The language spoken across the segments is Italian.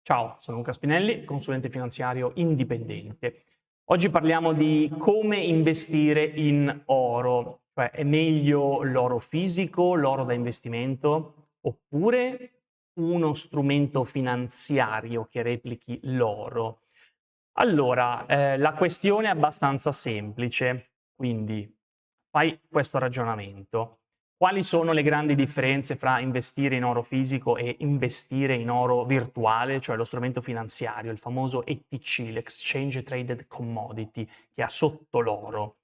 Ciao, sono Luca Spinelli, consulente finanziario indipendente. Oggi parliamo di come investire in oro, cioè è meglio l'oro fisico, l'oro da investimento, oppure uno strumento finanziario che replichi l'oro. Allora, la questione è abbastanza semplice, quindi fai questo ragionamento. Quali sono le grandi differenze fra investire in oro fisico e investire in oro virtuale, cioè lo strumento finanziario, il famoso ETC, l'Exchange Traded Commodity, che ha sotto l'oro?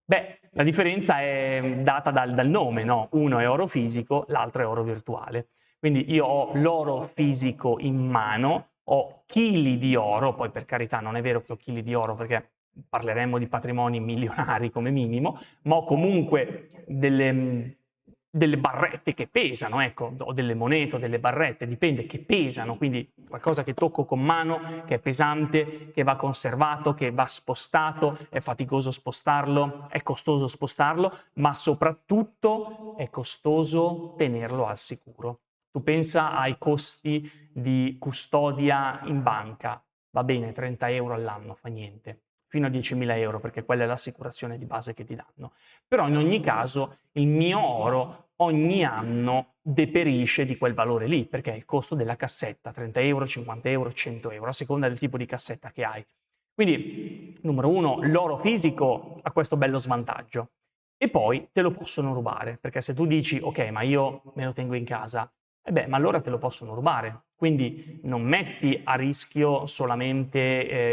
Beh, la differenza è data dal nome, no? Uno è oro fisico, l'altro è oro virtuale. Quindi io ho l'oro fisico in mano, ho chili di oro, poi per carità non è vero che ho chili di oro perché parleremmo di patrimoni milionari come minimo, ma ho comunque delle barrette che pesano, ecco, o delle monete o delle barrette, dipende, che pesano, quindi qualcosa che tocco con mano, che è pesante, che va conservato, che va spostato, è faticoso spostarlo, è costoso spostarlo, ma soprattutto è costoso tenerlo al sicuro. Tu pensa ai costi di custodia in banca, va bene, 30 euro all'anno, fa niente, fino a 10.000 euro perché quella è l'assicurazione di base che ti danno. Però in ogni caso il mio oro ogni anno deperisce di quel valore lì, perché è il costo della cassetta, 30 euro, 50 euro, 100 euro, a seconda del tipo di cassetta che hai. Quindi, numero uno, l'oro fisico ha questo bello svantaggio. E poi te lo possono rubare, perché se tu dici, ok, ma io me lo tengo in casa, ma allora te lo possono rubare. Quindi non metti a rischio solamente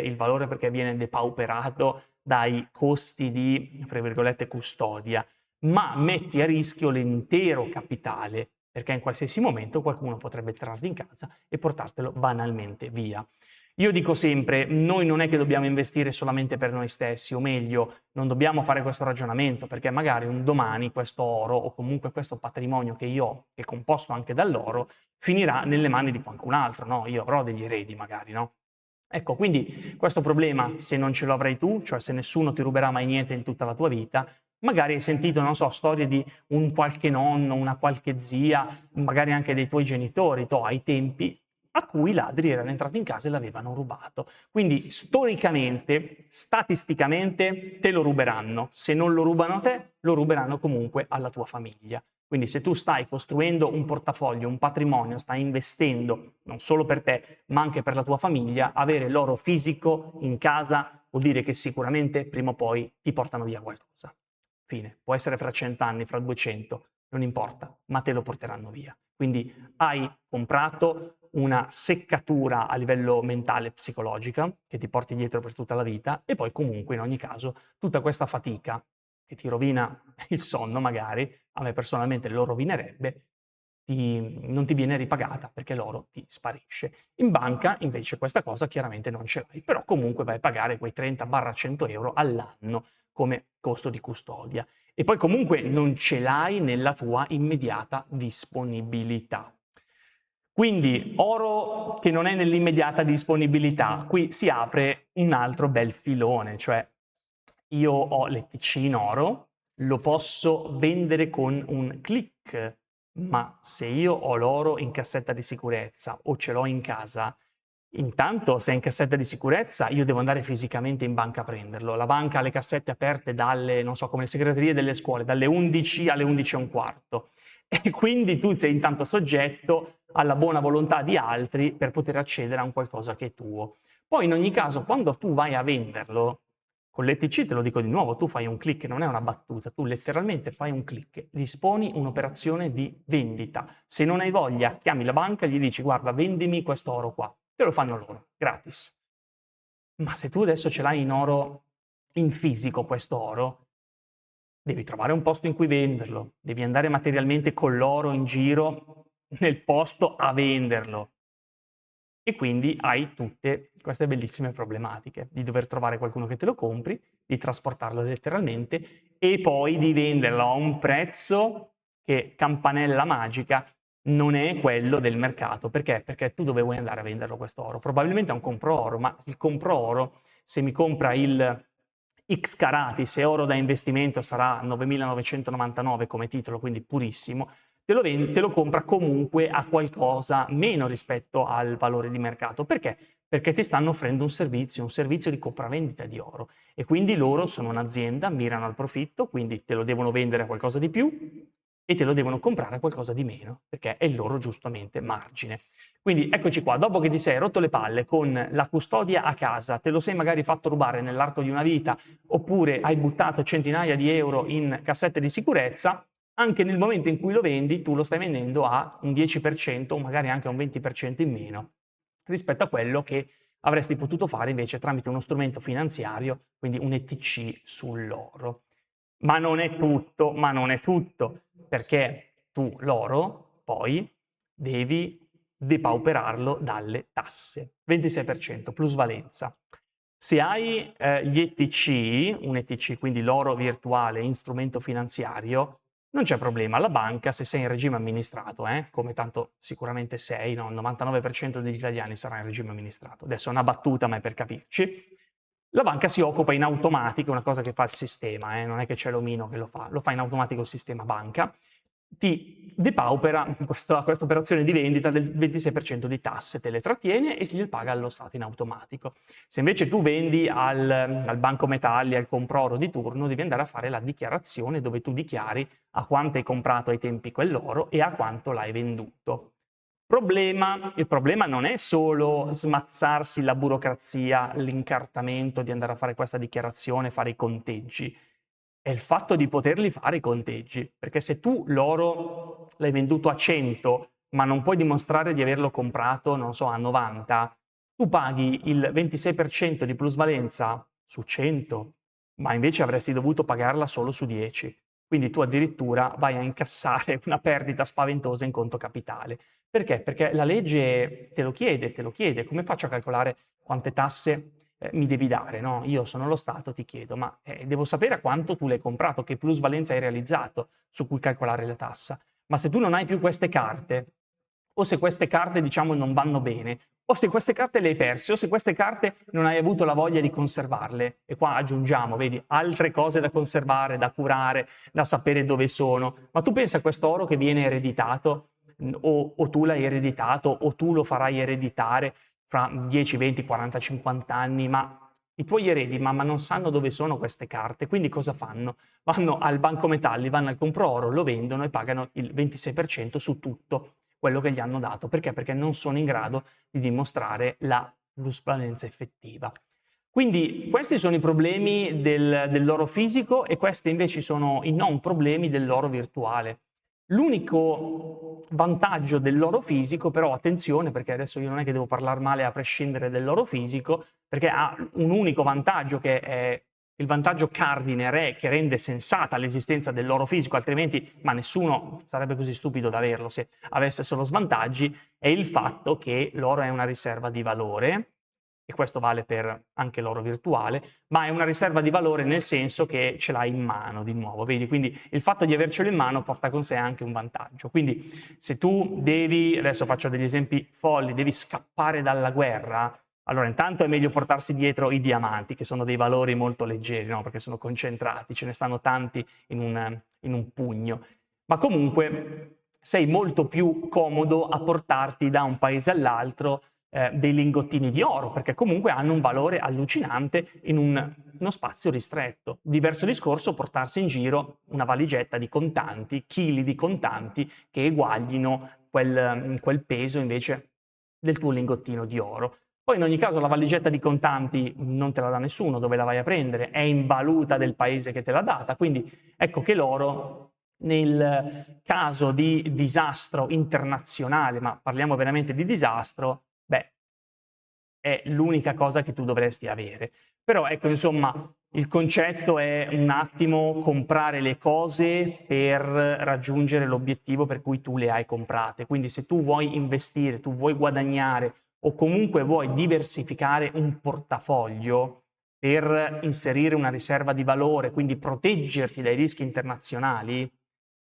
il valore perché viene depauperato dai costi di, fra virgolette, custodia, ma metti a rischio l'intero capitale, perché in qualsiasi momento qualcuno potrebbe entrarti in casa e portartelo banalmente via. Io dico sempre, noi non è che dobbiamo investire solamente per noi stessi, o meglio, non dobbiamo fare questo ragionamento, perché magari un domani questo oro o comunque questo patrimonio che io ho, che è composto anche dall'oro, finirà nelle mani di qualcun altro, no? Io avrò degli eredi magari, no? Ecco, quindi questo problema, se non ce lo avrai tu, cioè se nessuno ti ruberà mai niente in tutta la tua vita, magari hai sentito, non so, storie di un qualche nonno, una qualche zia, magari anche dei tuoi genitori, ai tempi, a cui i ladri erano entrati in casa e l'avevano rubato. Quindi storicamente, statisticamente, te lo ruberanno. Se non lo rubano a te, lo ruberanno comunque alla tua famiglia. Quindi se tu stai costruendo un portafoglio, un patrimonio, stai investendo non solo per te, ma anche per la tua famiglia, avere l'oro fisico in casa vuol dire che sicuramente prima o poi ti portano via qualcosa. Fine. Può essere fra 100 anni, fra 200, non importa, ma te lo porteranno via. Quindi hai comprato una seccatura a livello mentale e psicologica che ti porti dietro per tutta la vita e poi comunque in ogni caso tutta questa fatica che ti rovina il sonno magari, a me personalmente lo rovinerebbe, non ti viene ripagata perché l'oro ti sparisce. In banca invece questa cosa chiaramente non ce l'hai, però comunque vai a pagare quei 30-100 euro all'anno come costo di custodia e poi comunque non ce l'hai nella tua immediata disponibilità. Quindi oro che non è nell'immediata disponibilità, qui si apre un altro bel filone, cioè io ho l'ETC in oro, lo posso vendere con un click, ma se io ho l'oro in cassetta di sicurezza o ce l'ho in casa, intanto se è in cassetta di sicurezza io devo andare fisicamente in banca a prenderlo. La banca ha le cassette aperte dalle, non so, come le segreterie delle scuole, dalle 11 alle 11:15. E quindi tu sei intanto soggetto alla buona volontà di altri per poter accedere a un qualcosa che è tuo. Poi in ogni caso, quando tu vai a venderlo, con l'ETC te lo dico di nuovo, tu fai un click, non è una battuta, tu letteralmente fai un click, disponi un'operazione di vendita. Se non hai voglia, chiami la banca e gli dici guarda, vendimi questo oro qua. Te lo fanno loro, gratis. Ma se tu adesso ce l'hai in oro, in fisico questo oro, devi trovare un posto in cui venderlo, devi andare materialmente con l'oro in giro nel posto a venderlo. E quindi hai tutte queste bellissime problematiche di dover trovare qualcuno che te lo compri, di trasportarlo letteralmente e poi di venderlo a un prezzo che, campanella magica, non è quello del mercato. Perché? Perché tu dove vuoi andare a venderlo questo oro? Probabilmente a un compro oro, ma il compro oro, se mi compra il X carati, se oro da investimento sarà 9.999 come titolo, quindi purissimo, te lo compra comunque a qualcosa meno rispetto al valore di mercato. Perché? Perché ti stanno offrendo un servizio di compravendita di oro e quindi loro sono un'azienda, mirano al profitto, quindi te lo devono vendere a qualcosa di più e te lo devono comprare a qualcosa di meno, perché è il loro giustamente margine. Quindi eccoci qua, dopo che ti sei rotto le palle con la custodia a casa, te lo sei magari fatto rubare nell'arco di una vita, oppure hai buttato centinaia di euro in cassette di sicurezza, anche nel momento in cui lo vendi, tu lo stai vendendo a un 10% o magari anche a un 20% in meno rispetto a quello che avresti potuto fare invece tramite uno strumento finanziario, quindi un ETC sull'oro. Ma non è tutto, perché tu l'oro poi devi depauperarlo dalle tasse. 26% plusvalenza. Se hai gli ETC, un ETC, quindi l'oro virtuale in strumento finanziario, non c'è problema. La banca, se sei in regime amministrato, come tanto sicuramente sei, no? Il 99% degli italiani sarà in regime amministrato. Adesso è una battuta, ma è per capirci. La banca si occupa in automatico, è una cosa che fa il sistema, non è che c'è l'omino che lo fa in automatico il sistema banca, ti depaupera questa operazione di vendita del 26% di tasse, te le trattiene e si le paga allo Stato in automatico. Se invece tu vendi al Banco Metalli, al Comproro di turno, devi andare a fare la dichiarazione dove tu dichiari a quanto hai comprato ai tempi quell'oro e a quanto l'hai venduto. Il problema non è solo smazzarsi la burocrazia, l'incartamento di andare a fare questa dichiarazione, fare i conteggi, è il fatto di poterli fare i conteggi, perché se tu l'oro l'hai venduto a 100, ma non puoi dimostrare di averlo comprato, non so, a 90, tu paghi il 26% di plusvalenza su 100, ma invece avresti dovuto pagarla solo su 10. Quindi tu addirittura vai a incassare una perdita spaventosa in conto capitale. Perché? Perché la legge te lo chiede. Come faccio a calcolare quante tasse mi devi dare, no? Io sono lo Stato, ti chiedo, ma devo sapere a quanto tu l'hai comprato, che plusvalenza hai realizzato su cui calcolare la tassa. Ma se tu non hai più queste carte, o se queste carte diciamo non vanno bene, o se queste carte le hai perse, o se queste carte non hai avuto la voglia di conservarle, e qua aggiungiamo, vedi, altre cose da conservare, da curare, da sapere dove sono, ma tu pensa a questo oro che viene ereditato, o tu l'hai ereditato, o tu lo farai ereditare fra 10, 20, 40, 50 anni, ma i tuoi eredi ma non sanno dove sono queste carte, quindi cosa fanno? Vanno al Banco Metalli, vanno al Comproro, lo vendono e pagano il 26% su tutto quello che gli hanno dato. Perché? Perché non sono in grado di dimostrare la plusvalenza effettiva. Quindi questi sono i problemi dell'oro fisico e questi invece sono i non problemi dell'oro virtuale. L'unico vantaggio dell'oro fisico, però attenzione, perché adesso io non è che devo parlare male a prescindere dell'oro fisico, perché ha un unico vantaggio che è il vantaggio cardine re che rende sensata l'esistenza dell'oro fisico, altrimenti ma nessuno sarebbe così stupido da averlo se avesse solo svantaggi, è il fatto che l'oro è una riserva di valore, e questo vale per anche l'oro virtuale, ma è una riserva di valore nel senso che ce l'hai in mano di nuovo, vedi? Quindi il fatto di avercelo in mano porta con sé anche un vantaggio. Quindi se tu devi, adesso faccio degli esempi folli, devi scappare dalla guerra, allora intanto è meglio portarsi dietro i diamanti, che sono dei valori molto leggeri, no? Perché sono concentrati, ce ne stanno tanti in un pugno. Ma comunque sei molto più comodo a portarti da un paese all'altro dei lingottini di oro, perché comunque hanno un valore allucinante in uno spazio ristretto. Diverso discorso portarsi in giro una valigetta di contanti, chili di contanti che eguaglino quel peso invece del tuo lingottino di oro. Poi in ogni caso la valigetta di contanti non te la dà nessuno, dove la vai a prendere? È in valuta del paese che te l'ha data, quindi ecco che l'oro nel caso di disastro internazionale, ma parliamo veramente di disastro, beh, è l'unica cosa che tu dovresti avere. Però ecco, insomma, il concetto è un attimo comprare le cose per raggiungere l'obiettivo per cui tu le hai comprate. Quindi se tu vuoi investire, tu vuoi guadagnare o comunque vuoi diversificare un portafoglio per inserire una riserva di valore, quindi proteggerti dai rischi internazionali,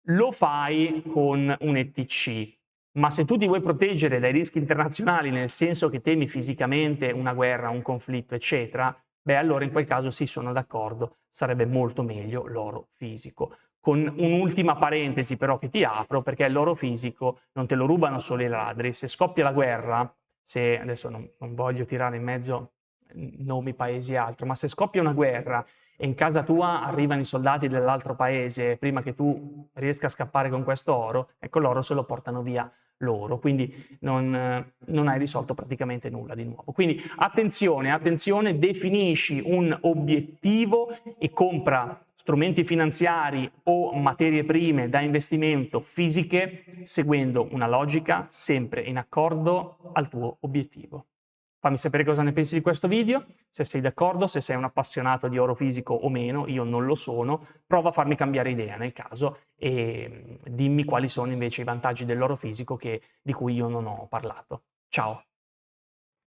lo fai con un ETC. Ma se tu ti vuoi proteggere dai rischi internazionali, nel senso che temi fisicamente una guerra, un conflitto, eccetera, beh, allora in quel caso sì, sono d'accordo, sarebbe molto meglio l'oro fisico. con un'ultima parentesi però che ti apro, perché l'oro fisico non te lo rubano solo i ladri. Se scoppia la guerra, adesso non voglio tirare in mezzo nomi, paesi e altro, ma se scoppia una guerra e in casa tua arrivano i soldati dell'altro paese prima che tu riesca a scappare con questo oro, ecco, l'oro se lo portano via loro, quindi non hai risolto praticamente nulla di nuovo. Quindi attenzione, definisci un obiettivo e compra strumenti finanziari o materie prime da investimento fisiche seguendo una logica sempre in accordo al tuo obiettivo. Fammi sapere cosa ne pensi di questo video, se sei d'accordo, se sei un appassionato di oro fisico o meno, io non lo sono, prova a farmi cambiare idea nel caso e dimmi quali sono invece i vantaggi dell'oro fisico di cui io non ho parlato. Ciao!